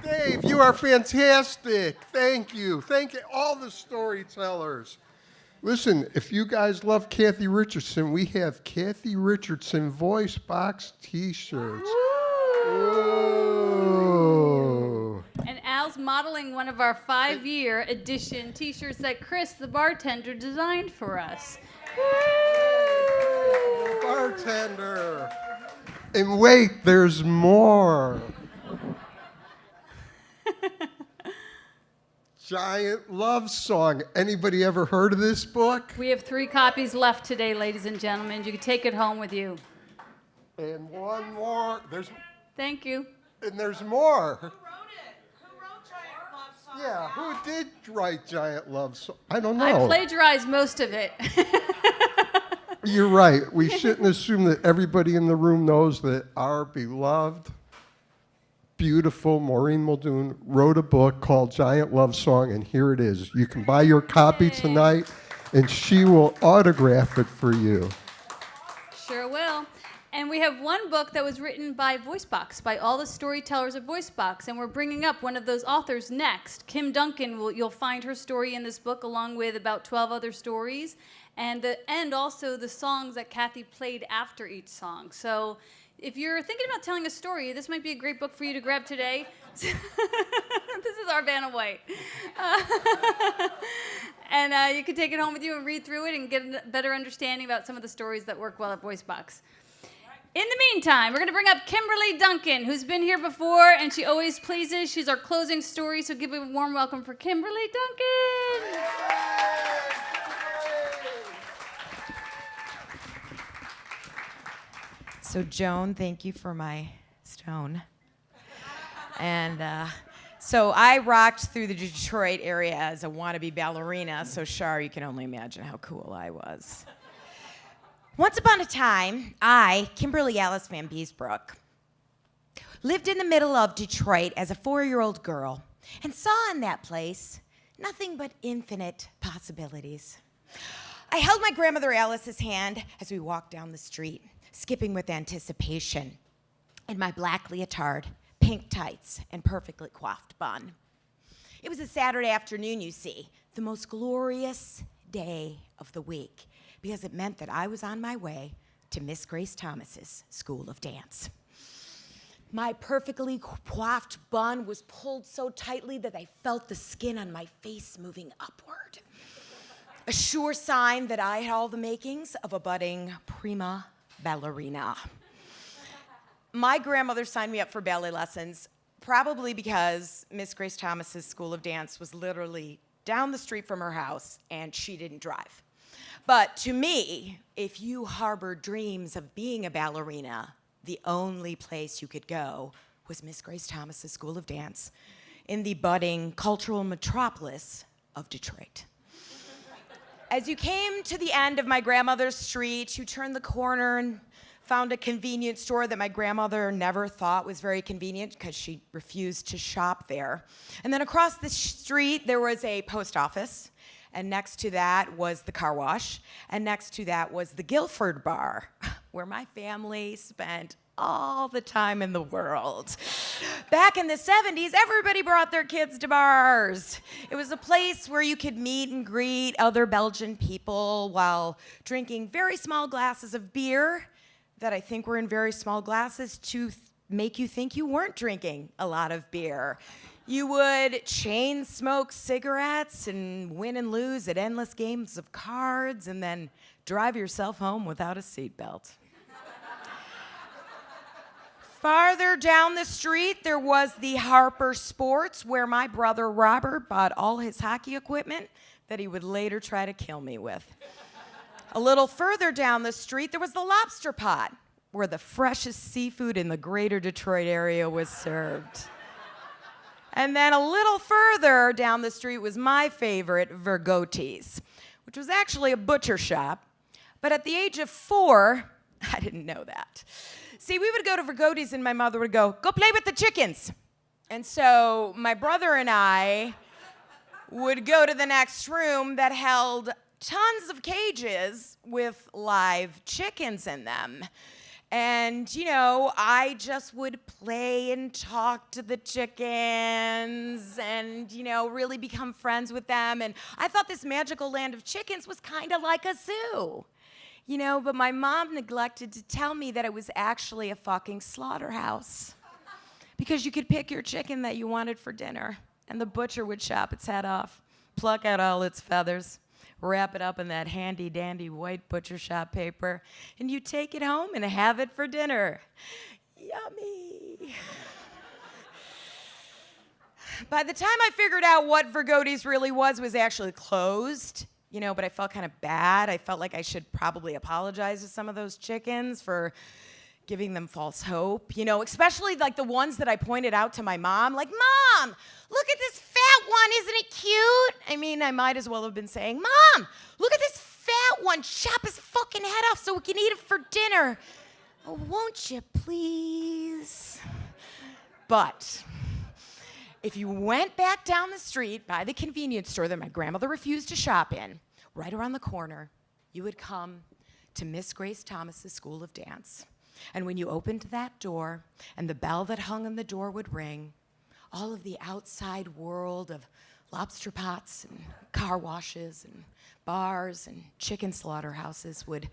Dave, you are fantastic. Thank you. Thank you, all the storytellers. Listen, if you guys love Kathy Richardson, we have Kathy Richardson Voicebox t-shirts. Ooh. And Al's modeling one of our 5-year edition t-shirts that Chris, the bartender, designed for us. Yay, bartender. And wait, there's more. Giant Love Song. Anybody ever heard of this book? We have 3 copies left today, ladies and gentlemen. You can take it home with you. And one more. Thank you. And there's more. Who wrote it? Who wrote Giant Love Song? Yeah, who did write Giant Love Song? I don't know. I plagiarized most of it. You're right. We shouldn't assume that everybody in the room knows that our beloved, beautiful Maureen Muldoon wrote a book called Giant Love Song, and here it is. You can buy your copy tonight, and she will autograph it for you. Sure will. And we have one book that was written by Voicebox, by all the storytellers of Voicebox, and we're bringing up one of those authors next. Kim Duncan, you'll find her story in this book along with about 12 other stories, and also the songs that Kathy played after each song. So if you're thinking about telling a story, this might be a great book for you to grab today. This is our Vanna White. And you can take it home with you and read through it and get a better understanding about some of the stories that work well at Voicebox. In the meantime, we're going to bring up Kimberly Duncan, who's been here before, and she always pleases. She's our closing story, so give a warm welcome for Kimberly Duncan. So, Joan, thank you for my stone. And so I rocked through the Detroit area as a wannabe ballerina, so Shar, you can only imagine how cool I was. Once upon a time, I, Kimberly Alice Van Beesbrook, lived in the middle of Detroit as a 4-year-old girl and saw in that place nothing but infinite possibilities. I held my grandmother Alice's hand as we walked down the street, skipping with anticipation in my black leotard, pink tights, and perfectly coiffed bun. It was a Saturday afternoon, you see, the most glorious day of the week, because it meant that I was on my way to Miss Grace Thomas's School of Dance. My perfectly coiffed bun was pulled so tightly that I felt the skin on my face moving upward. A sure sign that I had all the makings of a budding prima ballerina. My grandmother signed me up for ballet lessons, probably because Miss Grace Thomas's School of Dance was literally down the street from her house and she didn't drive. But to me, if you harbored dreams of being a ballerina, the only place you could go was Miss Grace Thomas's School of Dance in the budding cultural metropolis of Detroit. As you came to the end of my grandmother's street, you turned the corner and found a convenience store that my grandmother never thought was very convenient because she refused to shop there. And then across the street, there was a post office. And next to that was the car wash. And next to that was the Guilford Bar, where my family spent all the time in the world. Back in the 70s, everybody brought their kids to bars. It was a place where you could meet and greet other Belgian people while drinking very small glasses of beer that I think were in very small glasses to make you think you weren't drinking a lot of beer. You would chain smoke cigarettes and win and lose at endless games of cards and then drive yourself home without a seatbelt. Farther down the street, there was the Harper Sports, where my brother Robert bought all his hockey equipment that he would later try to kill me with. A little further down the street, there was the Lobster Pot, where the freshest seafood in the greater Detroit area was served. And then a little further down the street was my favorite, Vergoti's, which was actually a butcher shop. But at the age of 4, I didn't know that. See, we would go to Vergoti's and my mother would go play with the chickens. And so my brother and I would go to the next room that held tons of cages with live chickens in them. And, you know, I just would play and talk to the chickens and, you know, really become friends with them. And I thought this magical land of chickens was kind of like a zoo. You know, but my mom neglected to tell me that it was actually a fucking slaughterhouse. Because you could pick your chicken that you wanted for dinner, and the butcher would chop its head off, pluck out all its feathers, wrap it up in that handy-dandy white butcher shop paper, and you take it home and have it for dinner. Yummy. By the time I figured out what Vergoti's really was actually closed, you know, but I felt kind of bad. I felt like I should probably apologize to some of those chickens for giving them false hope, you know, especially like the ones that I pointed out to my mom, like, Mom, look at this fat one, isn't it cute? I mean, I might as well have been saying, Mom, look at this fat one, chop his fucking head off so we can eat it for dinner. Oh, won't you please? But if you went back down the street by the convenience store that my grandmother refused to shop in, right around the corner, you would come to Miss Grace Thomas's School of Dance. And when you opened that door and the bell that hung on the door would ring, all of the outside world of lobster pots and car washes and bars and chicken slaughterhouses would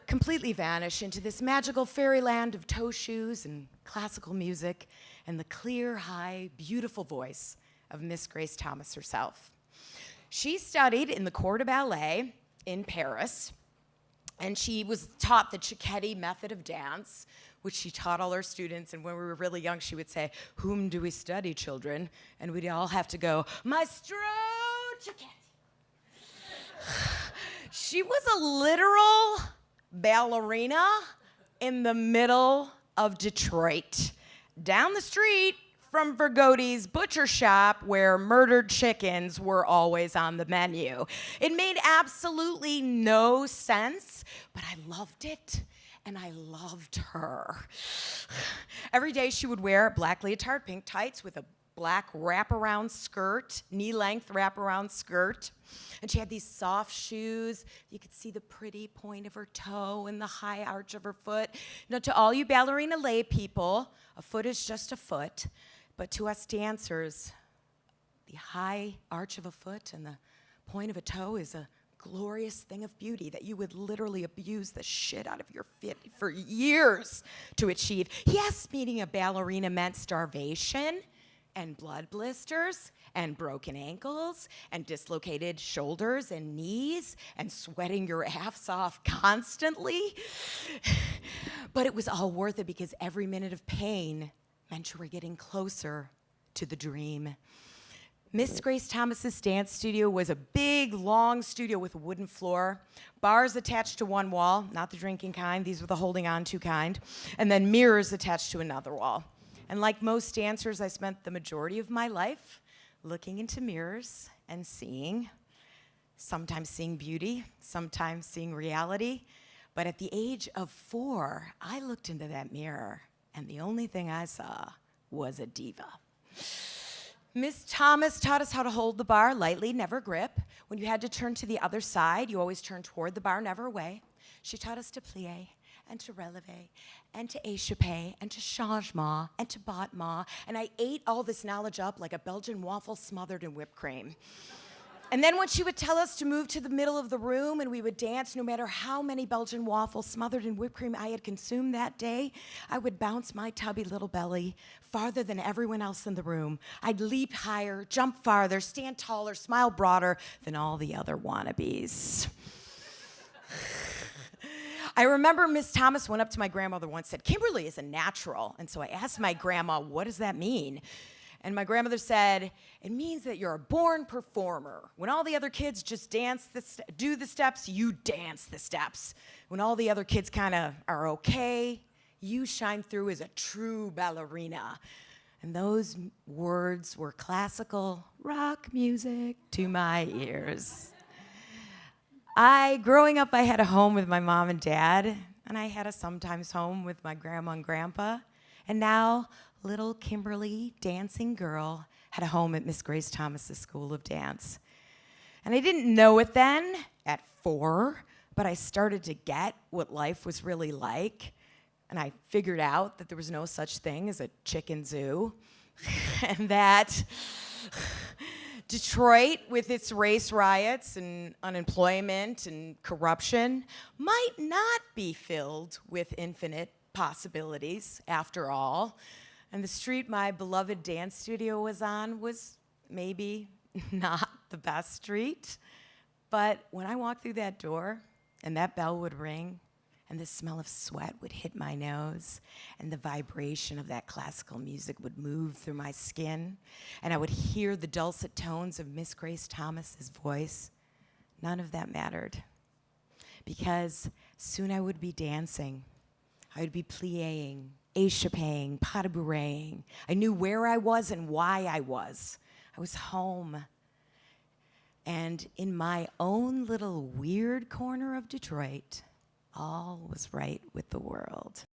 completely vanish into this magical fairyland of toe shoes and classical music and the clear, high, beautiful voice of Miss Grace Thomas herself. She studied in the Corps de Ballet in Paris, and she was taught the Cicchetti method of dance, which she taught all her students. And when we were really young, she would say, "Whom do we study, children?" And we'd all have to go, "Maestro Cicchetti." She was a literal ballerina in the middle of Detroit, down the street from Vergoti's butcher shop where murdered chickens were always on the menu. It made absolutely no sense, but I loved it, and I loved her. Every day she would wear black leotard pink tights with a black wraparound skirt, knee-length wraparound skirt. And she had these soft shoes. You could see the pretty point of her toe and the high arch of her foot. Now, to all you ballerina lay people, a foot is just a foot. But to us dancers, the high arch of a foot and the point of a toe is a glorious thing of beauty that you would literally abuse the shit out of your feet for years to achieve. Yes, meeting a ballerina meant starvation and blood blisters and broken ankles and dislocated shoulders and knees and sweating your ass off constantly. But it was all worth it because every minute of pain meant you were getting closer to the dream. Miss Grace Thomas's dance studio was a big, long studio with a wooden floor, bars attached to one wall, not the drinking kind, these were the holding on to kind, and then mirrors attached to another wall. And like most dancers, I spent the majority of my life looking into mirrors and seeing, sometimes seeing beauty, sometimes seeing reality. But at the age of 4, I looked into that mirror, and the only thing I saw was a diva. Miss Thomas taught us how to hold the bar lightly, never grip. When you had to turn to the other side, you always turned toward the bar, never away. She taught us to plie and to releve and to échapper and to changement and to battement. And I ate all this knowledge up like a Belgian waffle smothered in whipped cream. And then when she would tell us to move to the middle of the room and we would dance, no matter how many Belgian waffles smothered in whipped cream I had consumed that day, I would bounce my tubby little belly farther than everyone else in the room. I'd leap higher, jump farther, stand taller, smile broader than all the other wannabes. I remember Miss Thomas went up to my grandmother once and said, "Kimberly is a natural." And so I asked my grandma, "What does that mean?" And my grandmother said, "It means that you're a born performer. When all the other kids just do the steps, you dance the steps. When all the other kids kind of are okay, you shine through as a true ballerina." And those words were classical rock music to my ears. Growing up, I had a home with my mom and dad, and I had a sometimes home with my grandma and grandpa. And now, little Kimberly, dancing girl, had a home at Miss Grace Thomas's School of Dance. And I didn't know it then, at 4, but I started to get what life was really like. and I figured out that there was no such thing as a chicken zoo, and that Detroit, with its race riots and unemployment and corruption, might not be filled with infinite possibilities after all. And the street my beloved dance studio was on was maybe not the best street. But when I walked through that door and that bell would ring and the smell of sweat would hit my nose and the vibration of that classical music would move through my skin and I would hear the dulcet tones of Miss Grace Thomas's voice, none of that mattered. Because soon I would be dancing. I would be pliéing, échappéing, pas de bourrée. I knew where I was and why I was. I was home. And in my own little weird corner of Detroit, all was right with the world.